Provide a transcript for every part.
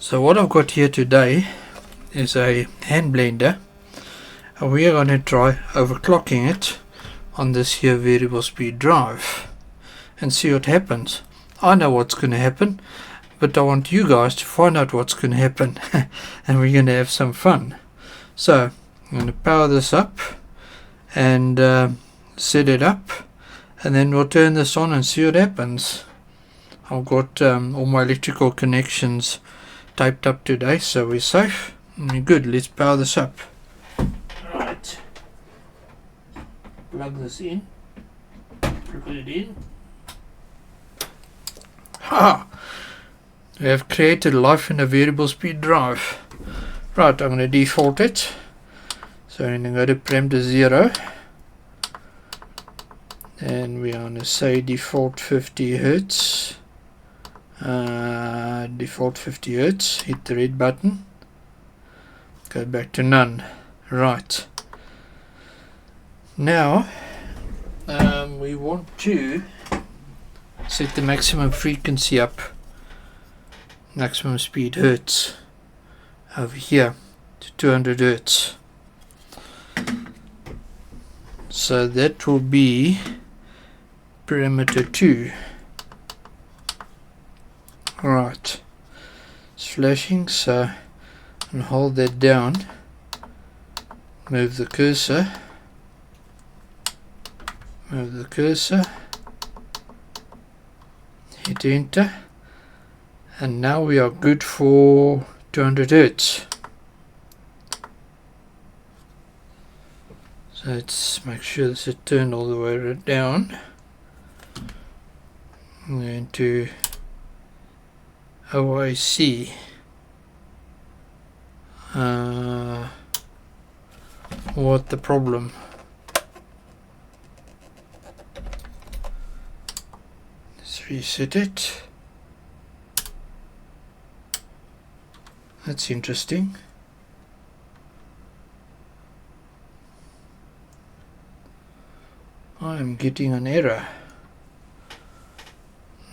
So what I've got here today is a hand blender, and we are going to try overclocking it on this here variable speed drive and see what happens. I know what's going to happen, but I want you guys to find out what's going to happen and we're going to have some fun. So I'm going to power this up and set it up, and then we'll turn this on and see what happens. I've got all my electrical connections taped up today, so we're safe and we're good. Let's power this up. Right, plug this in, plug it in. Ha! We have created life in a variable speed drive. Right, I'm going to default it. So I'm going to go to parameter 0 and we're going to say default 50 Hertz. Default 50 Hertz, hit the red button, go back to none. Right, now we want to set the maximum frequency up, maximum speed Hertz over here to 200 Hertz. So that will be parameter 2. Right, it's flashing, so I'll hold that down, move the cursor, hit enter, and now we are good for 200 Hertz. So let's make sure this is turned all the way down. I'm going to OIC. What the problem? Let's reset it. That's interesting. I'm getting an error.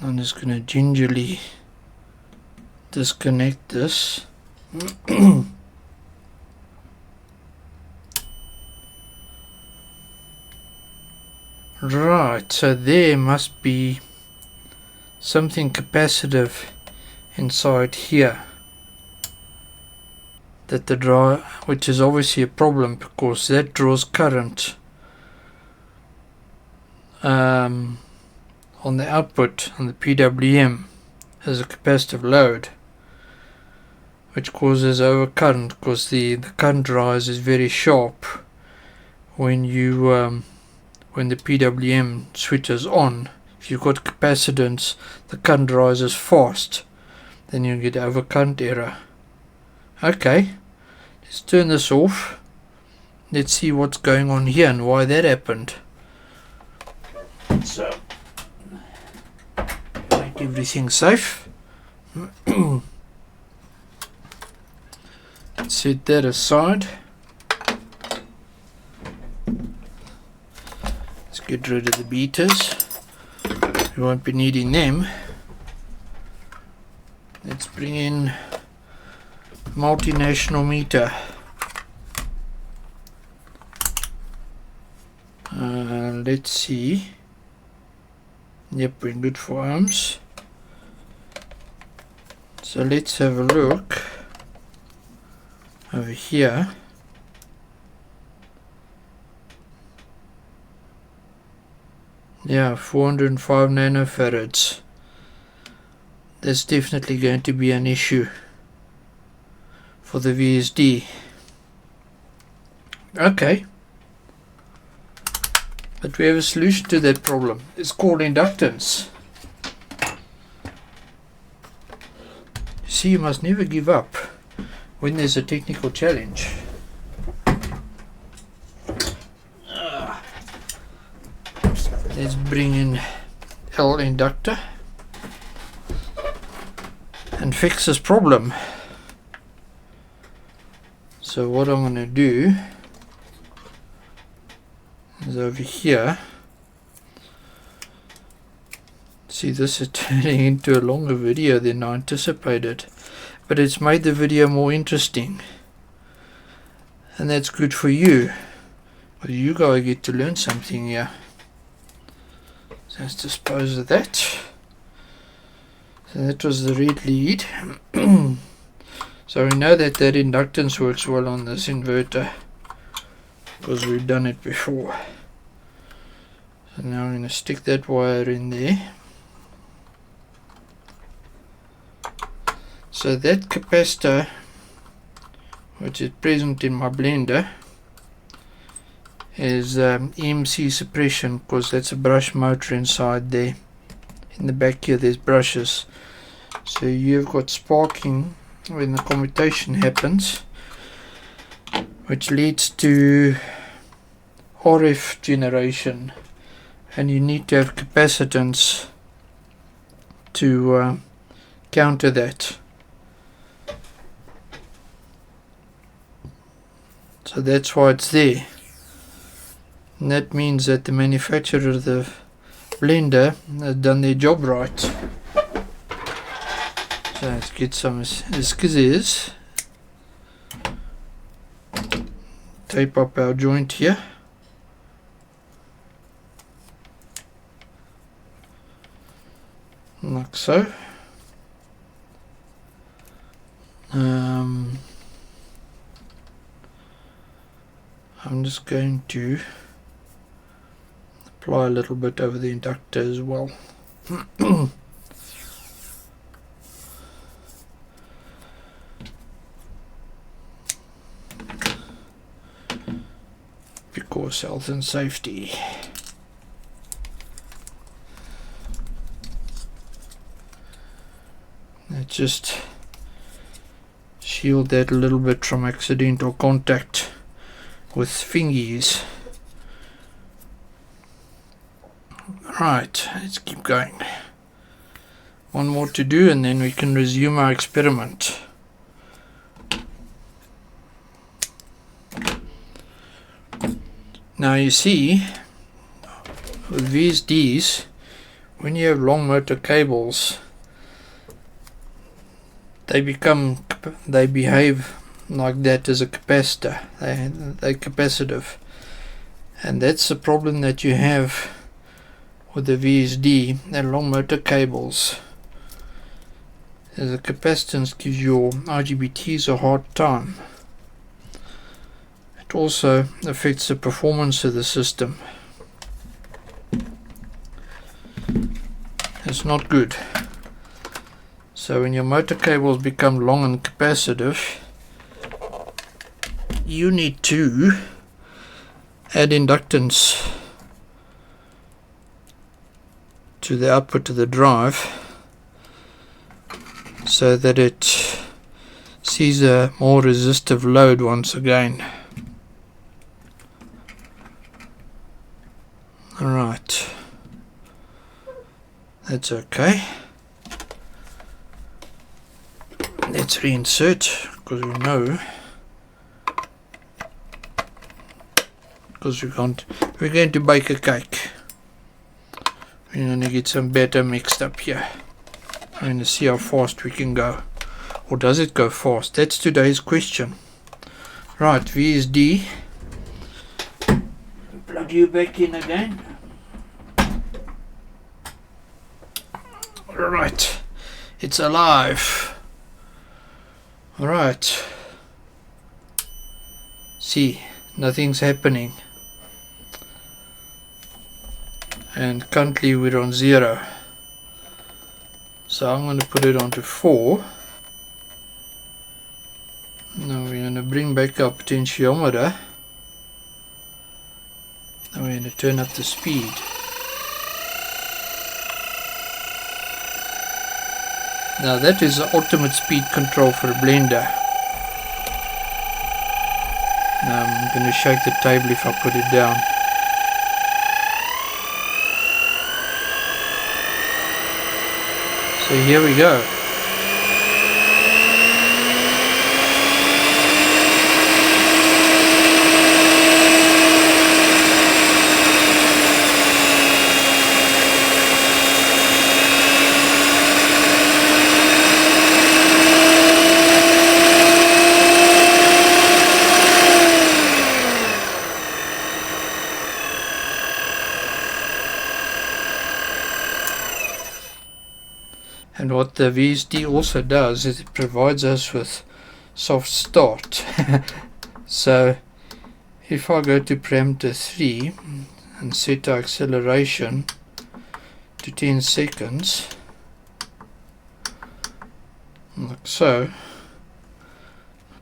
I'm just going to gingerly disconnect this. Right, so there must be something capacitive inside here that the draw, which is obviously a problem because that draws current on the output on the PWM as a capacitive load, which causes overcurrent because the current rise is very sharp when you when the PWM switches on. If you've got capacitance, the current rises fast, then you get overcurrent error. Okay, let's turn this off. Let's see what's going on here and why that happened. So make everything safe. Set that aside. Let's get rid of the beaters. We won't be needing them. Let's bring in multinational meter. Let's see. Yep, we're good for ohms. So let's have a look over here. Yeah, 405 nanofarads. That's definitely going to be an issue for the VSD. Okay, but we have a solution to that problem. It's called inductance. You see, you must never give up when there's a technical challenge. Let's bring in L inductor and fix this problem. So what I'm going to do is over here, see, this is turning into a longer video than I anticipated but it's made the video more interesting, and that's good for you. Well, you guys get to learn something here. So let's dispose of that. So that was the red lead. So we know that that inductance works well on this inverter because we've done it before. So now I'm going to stick that wire in there. So that capacitor, which is present in my blender, is EMC suppression, because that's a brush motor inside there. In the back here there's brushes, so you've got sparking when the commutation happens, which leads to RF generation, and you need to have capacitance to counter that. So that's why it's there, and that means that the manufacturer of the blender has done their job right. So let's get some scissors, tape up our joint here, like so. I'm just going to apply a little bit over the inductor as well. Because health and safety. Let's just shield that a little bit from accidental contact with fingies. Right, let's keep going. One more to do and then we can resume our experiment. Now you see, with VSDs, when you have long motor cables, they behave like that as a capacitor. They're capacitive, and that's the problem that you have with the VSD and long motor cables. The capacitance gives your IGBTs a hard time. It also affects the performance of the system. It's not good. So when your motor cables become long and capacitive, you need to add inductance to the output of the drive so that it sees a more resistive load once again. Alright, that's okay. Let's reinsert, because we know, because we're going to bake a cake. We're going to get some batter mixed up here. I'm going to see how fast we can go. Or does it go fast? That's today's question. Right, VSD. Plug you back in again. Alright, it's alive. Alright. See, nothing's happening. And currently we're on 0. So I'm going to put it onto 4. Now we're going to bring back our potentiometer. Now we're going to turn up the speed. Now that is the ultimate speed control for a blender. Now I'm going to shake the table if I put it down. So here we go. the VSD also does is it provides us with soft start. So if I go to parameter 3 and set our acceleration to 10 seconds, like so,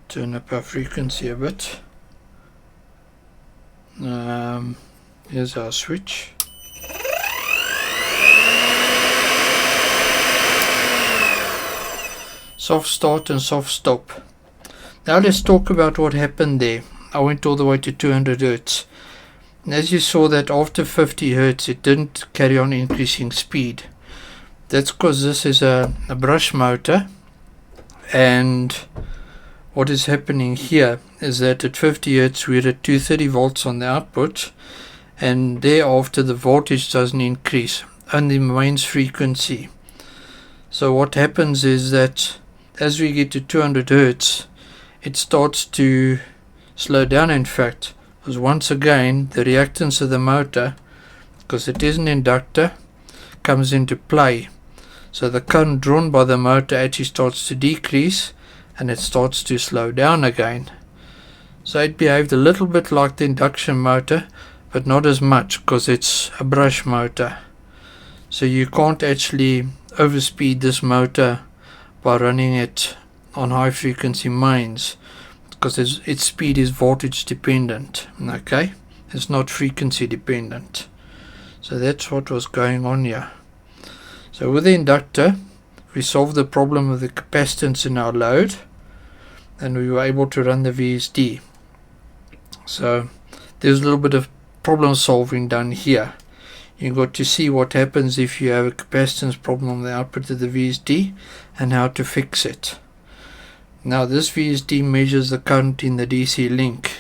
turn up our frequency a bit. Here's our switch. Soft start and soft stop. Now let's talk about what happened there. I went all the way to 200 Hz. And as you saw that after 50 Hz it didn't carry on increasing speed. That's because this is a brush motor, and what is happening here is that at 50 Hz we're at 230 volts on the output, and thereafter the voltage doesn't increase, only remains frequency. So what happens is that as we get to 200 Hz it starts to slow down, in fact, because once again the reactance of the motor, because it is an inductor, comes into play. So the current drawn by the motor actually starts to decrease and it starts to slow down again. So it behaved a little bit like the induction motor, but not as much because it's a brush motor. So you can't actually overspeed this motor by running it on high frequency mains, because its speed is voltage dependent. Okay, it's not frequency dependent. So that's what was going on here. So with the inductor we solved the problem of the capacitance in our load, and we were able to run the VSD. So there's a little bit of problem solving done here. You got to see what happens if you have a capacitance problem on the output of the VSD and how to fix it. Now this VSD measures the current in the DC link,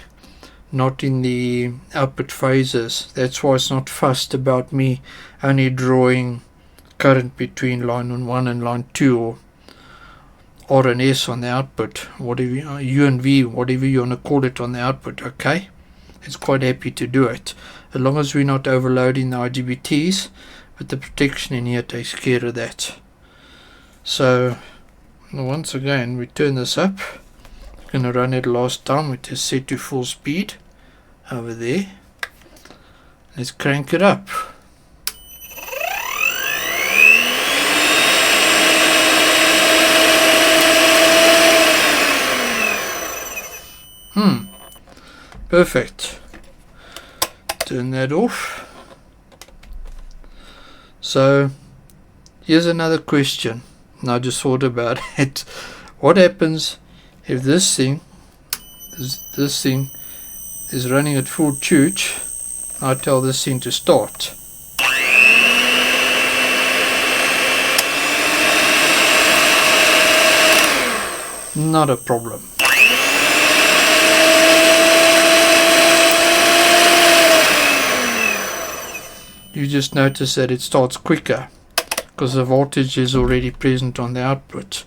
not in the output phases. That's why it's not fussed about me only drawing current between line 1 and line 2, or R and S on the output, whatever, U and V, whatever you want to call it on the output. Okay, it's quite happy to do it as long as we're not overloading the IGBTs, but the protection in here takes care of that. So once again we turn this up. I'm going to run it last time, it is set to full speed over there. Let's crank it up. Perfect. Turn that off. So here's another question, and I just thought about it. What happens if this thing is running at full chooch? I tell this thing to start. Not a problem. You just notice that it starts quicker because the voltage is already present on the output.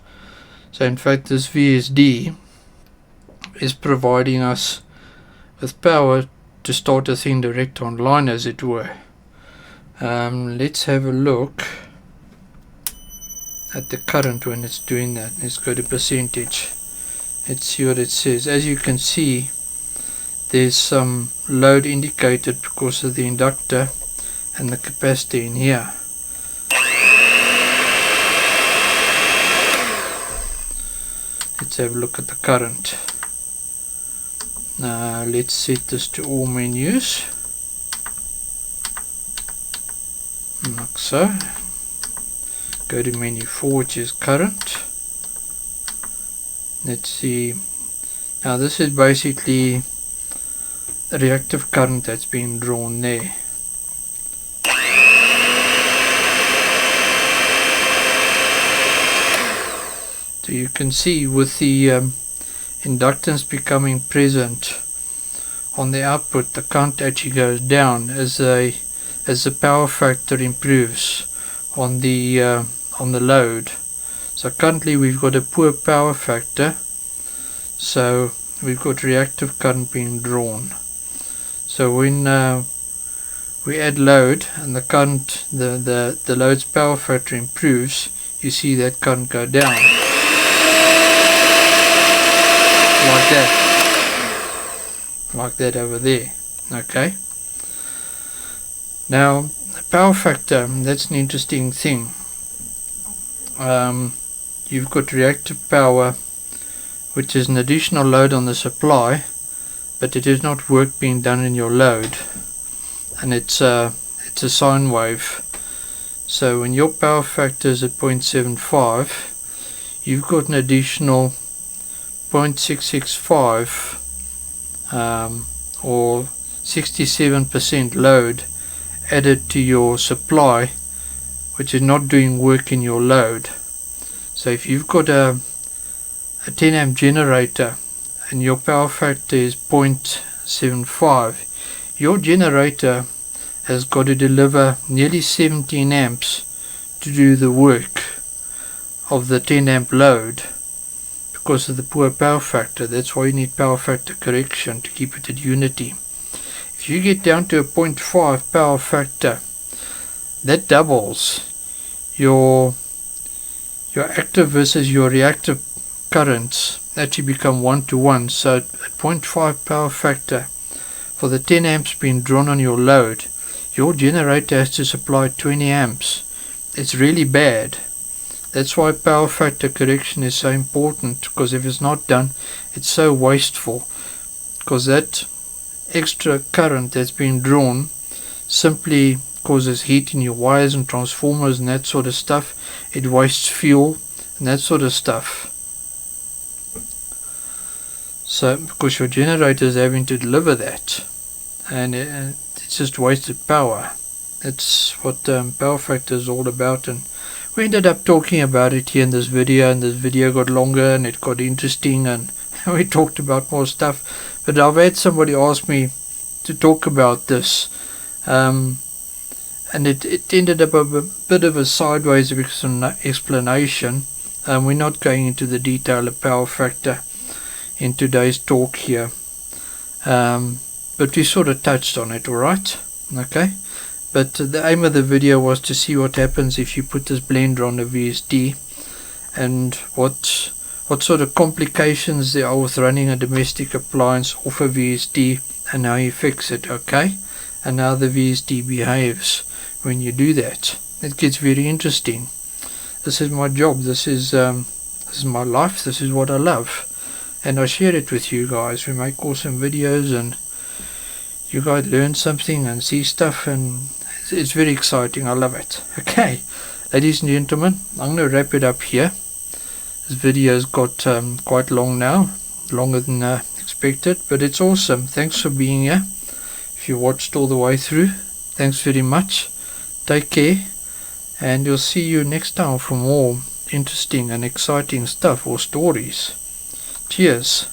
So in fact this VSD is providing us with power to start the thing direct online, as it were. Let's have a look at the current when it's doing that. Let's go to percentage. Let's see what it says. As you can see, there's some load indicated because of the inductor and the capacitor in here. Let's have a look at the current. Let's set this to all menus, like so. Go to menu 4, which is current. Let's see. Now this is basically the reactive current that's been drawn there. So you can see with the inductance becoming present on the output, the current actually goes down as the power factor improves on the load. So currently we've got a poor power factor, so we've got reactive current being drawn. So when we add load and the current, the load's power factor improves, you see that current go down like that over there. Okay, now the power factor, that's an interesting thing. You've got reactive power, which is an additional load on the supply, but it is not work being done in your load, and it's a sine wave. So when your power factor is at 0.75, you've got an additional 0.665 or 67% load added to your supply, which is not doing work in your load. So if you've got a 10 amp generator and your power factor is 0.75, your generator has got to deliver nearly 17 amps to do the work of the 10 amp load because of the poor power factor. That's why you need power factor correction to keep it at unity. If you get down to a 0.5 power factor, that doubles your active versus your reactive currents actually become 1 to 1. So at 0.5 power factor, for the 10 amps being drawn on your load, your generator has to supply 20 amps. It's really bad. That's why power factor correction is so important, because if it's not done, it's so wasteful, because that extra current that's being drawn simply causes heat in your wires and transformers and that sort of stuff. It wastes fuel and that sort of stuff. So because your generator is having to deliver that, and it's just wasted power. That's what power factor is all about. And we ended up talking about it here in this video, and this video got longer and it got interesting, and we talked about more stuff. But I've had somebody ask me to talk about this, and it ended up a bit of a sideways explanation. We're not going into the detail of power factor in today's talk here, but we sort of touched on it, alright? Okay, but the aim of the video was to see what happens if you put this blender on a VSD, and what sort of complications there are with running a domestic appliance off a VSD, and how you fix it. Okay, and how the VSD behaves when you do that. It gets very interesting. This is my job, this is my life, this is what I love, and I share it with you guys. We make awesome videos and you guys learn something and see stuff, and it's very exciting. I love it. Okay, ladies and gentlemen, I'm going to wrap it up here. This video's got quite long now, longer than expected, but it's awesome. Thanks for being here. If you watched all the way through, thanks very much. Take care, and we'll see you next time for more interesting and exciting stuff or stories. Cheers.